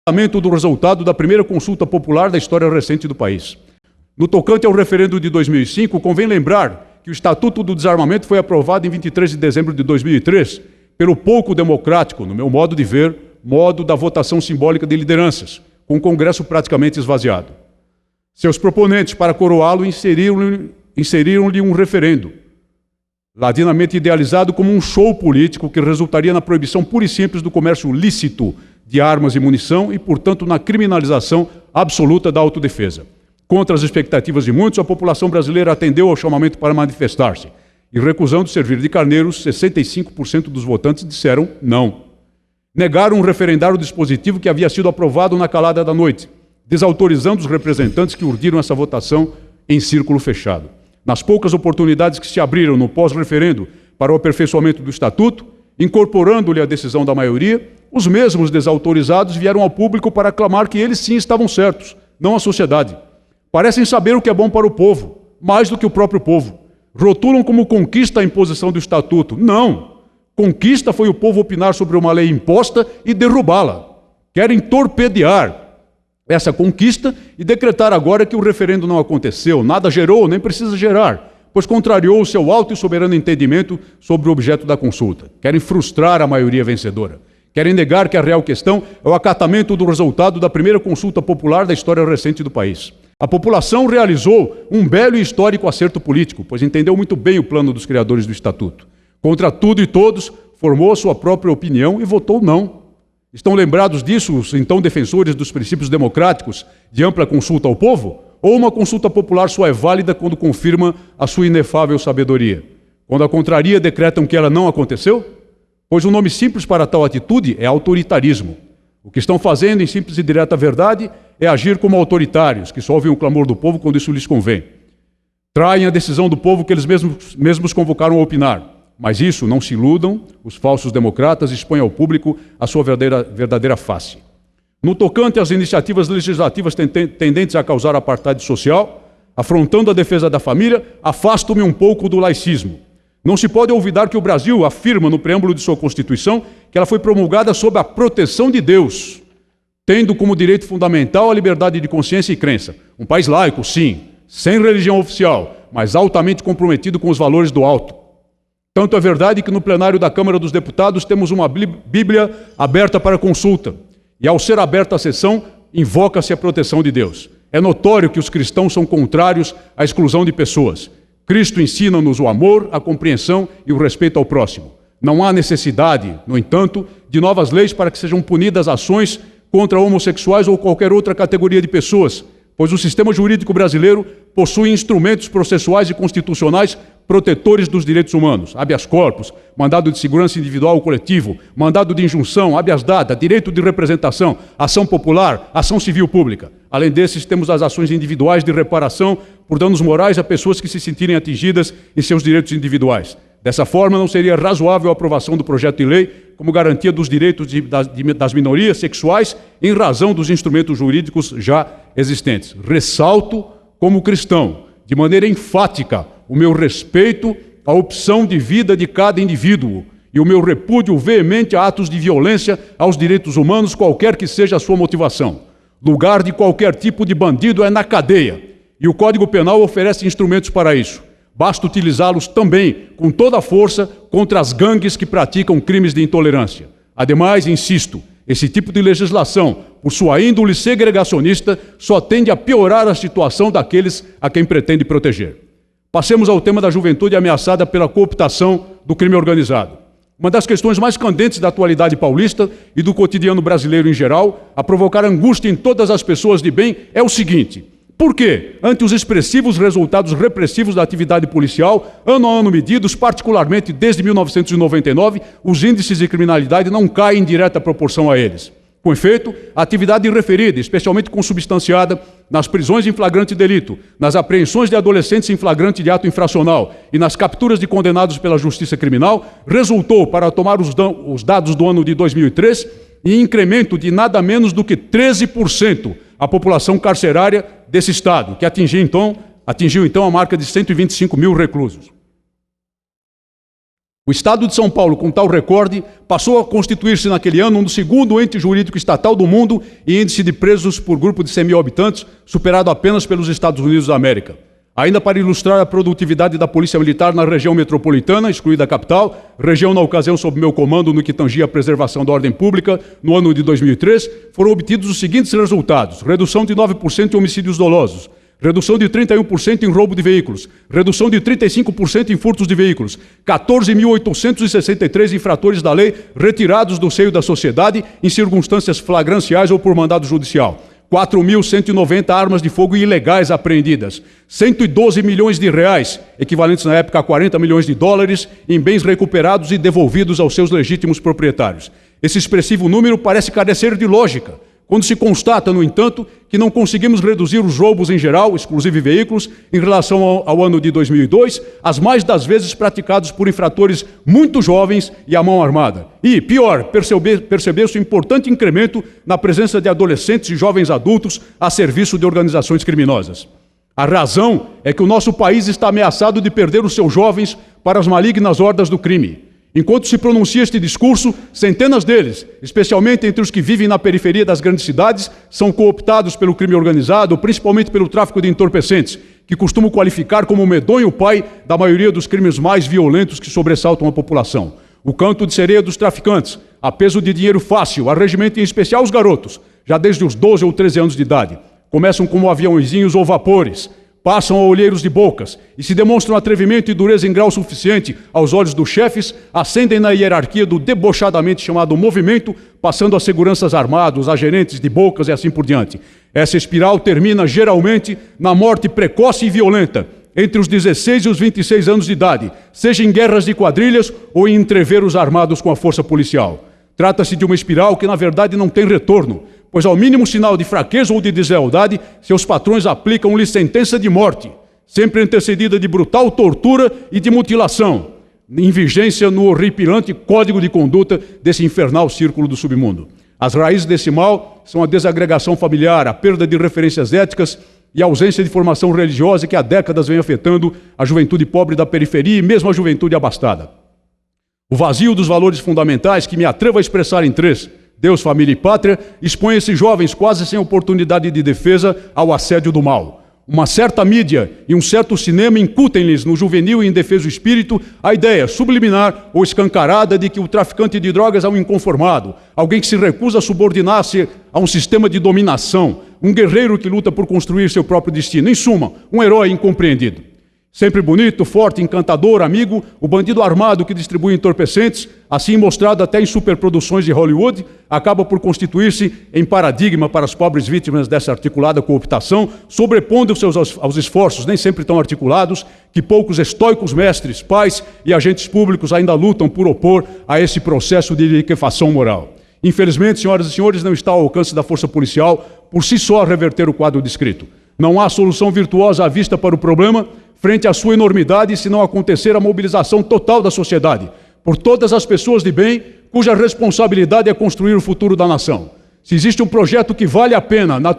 Do resultado da primeira consulta popular da história recente do país. No tocante ao referendo de 2005, convém lembrar que o Estatuto do Desarmamento foi aprovado em 23 de dezembro de 2003 pelo pouco democrático, no meu modo de ver, modo da votação simbólica de lideranças, com o Congresso praticamente esvaziado. Seus proponentes, para coroá-lo, inseriram-lhe um referendo, ladinamente idealizado como um show político que resultaria na proibição pura e simples do comércio lícito de armas e munição e, portanto, na criminalização absoluta da autodefesa. Contra as expectativas de muitos, a população brasileira atendeu ao chamamento para manifestar-se e, recusando servir de carneiros, 65% dos votantes disseram não. Negaram um referendário dispositivo que havia sido aprovado na calada da noite, desautorizando os representantes que urdiram essa votação em círculo fechado. Nas poucas oportunidades que se abriram no pós-referendo para o aperfeiçoamento do Estatuto, incorporando-lhe a decisão da maioria, os mesmos desautorizados vieram ao público para clamar que eles sim estavam certos, não a sociedade. Parecem saber o que é bom para o povo, mais do que o próprio povo. Rotulam como conquista a imposição do Estatuto. Não! Conquista foi o povo opinar sobre uma lei imposta e derrubá-la. Querem torpedear essa conquista e decretar agora que o referendo não aconteceu, nada gerou, nem precisa gerar, pois contrariou o seu alto e soberano entendimento sobre o objeto da consulta. Querem frustrar a maioria vencedora. Querem negar que a real questão é o acatamento do resultado da primeira consulta popular da história recente do país. A população realizou um belo e histórico acerto político, pois entendeu muito bem o plano dos criadores do Estatuto. Contra tudo e todos, formou a sua própria opinião e votou não. Estão lembrados disso os então defensores dos princípios democráticos de ampla consulta ao povo? Ou uma consulta popular só é válida quando confirma a sua inefável sabedoria? Quando a contraria, decretam que ela não aconteceu? Pois o nome simples para tal atitude é autoritarismo. O que estão fazendo, em simples e direta verdade, é agir como autoritários, que só ouvem o clamor do povo quando isso lhes convém. Traem a decisão do povo que eles mesmos convocaram a opinar. Mas isso, não se iludam, os falsos democratas expõem ao público a sua verdadeira face. No tocante às iniciativas legislativas tendentes a causar apartheid social, afrontando a defesa da família, afasto-me um pouco do laicismo. Não se pode olvidar que o Brasil afirma no preâmbulo de sua Constituição que ela foi promulgada sob a proteção de Deus, tendo como direito fundamental a liberdade de consciência e crença. Um país laico, sim, sem religião oficial, mas altamente comprometido com os valores do alto. Tanto é verdade que no plenário da Câmara dos Deputados temos uma Bíblia aberta para consulta, e ao ser aberta a sessão, invoca-se a proteção de Deus. É notório que os cristãos são contrários à exclusão de pessoas. Cristo ensina-nos o amor, a compreensão e o respeito ao próximo. Não há necessidade, no entanto, de novas leis para que sejam punidas ações contra homossexuais ou qualquer outra categoria de pessoas, pois o sistema jurídico brasileiro possui instrumentos processuais e constitucionais protetores dos direitos humanos, habeas corpus, mandado de segurança individual ou coletivo, mandado de injunção, habeas data, direito de representação, ação popular, ação civil pública. Além desses, temos as ações individuais de reparação por danos morais a pessoas que se sentirem atingidas em seus direitos individuais. Dessa forma, não seria razoável a aprovação do projeto de lei como garantia dos direitos das minorias sexuais em razão dos instrumentos jurídicos já existentes. Ressalto, como cristão, de maneira enfática, o meu respeito à opção de vida de cada indivíduo e o meu repúdio veemente a atos de violência aos direitos humanos, qualquer que seja a sua motivação. Lugar de qualquer tipo de bandido é na cadeia, e o Código Penal oferece instrumentos para isso. Basta utilizá-los também, com toda a força, contra as gangues que praticam crimes de intolerância. Ademais, insisto, esse tipo de legislação, por sua índole segregacionista, só tende a piorar a situação daqueles a quem pretende proteger. Passemos ao tema da juventude ameaçada pela cooptação do crime organizado. Uma das questões mais candentes da atualidade paulista e do cotidiano brasileiro em geral, a provocar angústia em todas as pessoas de bem, é o seguinte: por que, ante os expressivos resultados repressivos da atividade policial, ano a ano medidos, particularmente desde 1999, os índices de criminalidade não caem em direta proporção a eles? Com efeito, a atividade referida, especialmente consubstanciada nas prisões em flagrante delito, nas apreensões de adolescentes em flagrante de ato infracional e nas capturas de condenados pela justiça criminal, resultou, para tomar os dados do ano de 2003, em incremento de nada menos do que 13% a população carcerária desse Estado, que atingiu então a marca de 125 mil reclusos. O Estado de São Paulo, com tal recorde, passou a constituir-se naquele ano um do segundo ente jurídico estatal do mundo em índice de presos por grupo de 100 mil habitantes, superado apenas pelos Estados Unidos da América. Ainda para ilustrar a produtividade da Polícia Militar na região metropolitana, excluída a capital, região na ocasião sob meu comando no que tangia a preservação da ordem pública, no ano de 2003, foram obtidos os seguintes resultados: redução de 9% em homicídios dolosos, redução de 31% em roubo de veículos, redução de 35% em furtos de veículos, 14.863 infratores da lei retirados do seio da sociedade em circunstâncias flagranciais ou por mandado judicial, 4.190 armas de fogo ilegais apreendidas, 112 milhões de reais, equivalentes na época a 40 milhões de dólares, em bens recuperados e devolvidos aos seus legítimos proprietários. Esse expressivo número parece carecer de lógica, quando se constata, no entanto, que não conseguimos reduzir os roubos em geral, exclusive veículos, em relação ao ano de 2002, as mais das vezes praticados por infratores muito jovens e à mão armada. E, pior, percebeu-se um importante incremento na presença de adolescentes e jovens adultos a serviço de organizações criminosas. A razão é que o nosso país está ameaçado de perder os seus jovens para as malignas hordas do crime. Enquanto se pronuncia este discurso, centenas deles, especialmente entre os que vivem na periferia das grandes cidades, são cooptados pelo crime organizado, principalmente pelo tráfico de entorpecentes, que costumo qualificar como o medonho pai da maioria dos crimes mais violentos que sobressaltam a população. O canto de sereia dos traficantes, a peso de dinheiro fácil, arregimenta em especial os garotos, já desde os 12 ou 13 anos de idade. Começam como aviãozinhos ou vapores, passam a olheiros de bocas e se demonstram atrevimento e dureza em grau suficiente aos olhos dos chefes, ascendem na hierarquia do debochadamente chamado movimento, passando a seguranças armados, a gerentes de bocas e assim por diante. Essa espiral termina geralmente na morte precoce e violenta, entre os 16 e os 26 anos de idade, seja em guerras de quadrilhas ou em entreveros armados com a força policial. Trata-se de uma espiral que, na verdade, não tem retorno, pois ao mínimo sinal de fraqueza ou de deslealdade, seus patrões aplicam-lhe sentença de morte, sempre antecedida de brutal tortura e de mutilação, em vigência no horripilante código de conduta desse infernal círculo do submundo. As raízes desse mal são a desagregação familiar, a perda de referências éticas e a ausência de formação religiosa que há décadas vem afetando a juventude pobre da periferia e mesmo a juventude abastada. O vazio dos valores fundamentais, que me atrevo a expressar em três: Deus, família e pátria, expõe esses jovens quase sem oportunidade de defesa ao assédio do mal. Uma certa mídia e um certo cinema incutem-lhes no juvenil e indefeso espírito a ideia subliminar ou escancarada de que o traficante de drogas é um inconformado, alguém que se recusa a subordinar-se a um sistema de dominação, um guerreiro que luta por construir seu próprio destino. Em suma, um herói incompreendido. Sempre bonito, forte, encantador, amigo, o bandido armado que distribui entorpecentes, assim mostrado até em superproduções de Hollywood, acaba por constituir-se em paradigma para as pobres vítimas dessa articulada cooptação, sobrepondo-se aos esforços, nem sempre tão articulados, que poucos estoicos mestres, pais e agentes públicos ainda lutam por opor a esse processo de liquefação moral. Infelizmente, senhoras e senhores, não está ao alcance da força policial por si só reverter o quadro descrito. Não há solução virtuosa à vista para o problema, frente à sua enormidade, se não acontecer a mobilização total da sociedade, por todas as pessoas de bem, cuja responsabilidade é construir o futuro da nação. Se existe um projeto que vale a pena na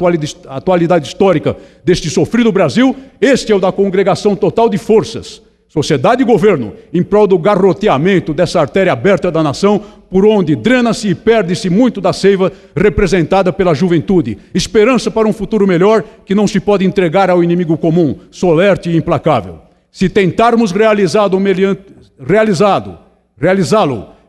atualidade histórica deste sofrido Brasil, este é o da congregação total de forças, sociedade e governo, em prol do garroteamento dessa artéria aberta da nação, por onde drena-se e perde-se muito da seiva representada pela juventude. Esperança para um futuro melhor que não se pode entregar ao inimigo comum, solerte e implacável. Se tentarmos realizá-lo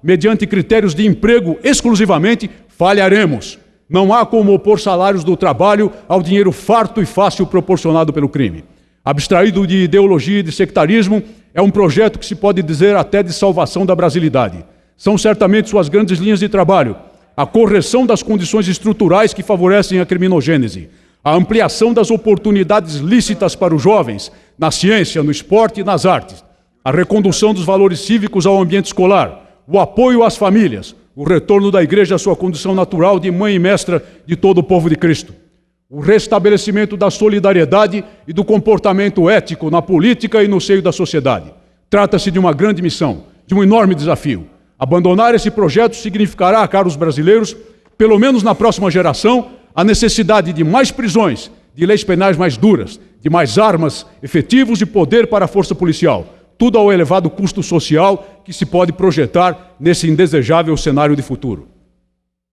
mediante critérios de emprego exclusivamente, falharemos. Não há como opor salários do trabalho ao dinheiro farto e fácil proporcionado pelo crime. Abstraído de ideologia e de sectarismo, é um projeto que se pode dizer até de salvação da brasilidade. São certamente suas grandes linhas de trabalho: a correção das condições estruturais que favorecem a criminogênese, a ampliação das oportunidades lícitas para os jovens, na ciência, no esporte e nas artes, a recondução dos valores cívicos ao ambiente escolar, o apoio às famílias, o retorno da igreja à sua condição natural de mãe e mestra de todo o povo de Cristo, o restabelecimento da solidariedade e do comportamento ético na política e no seio da sociedade. Trata-se de uma grande missão, de um enorme desafio. Abandonar esse projeto significará, caros brasileiros, pelo menos na próxima geração, a necessidade de mais prisões, de leis penais mais duras, de mais armas, efetivos e poder para a força policial. tudo ao elevado custo social que se pode projetar nesse indesejável cenário de futuro.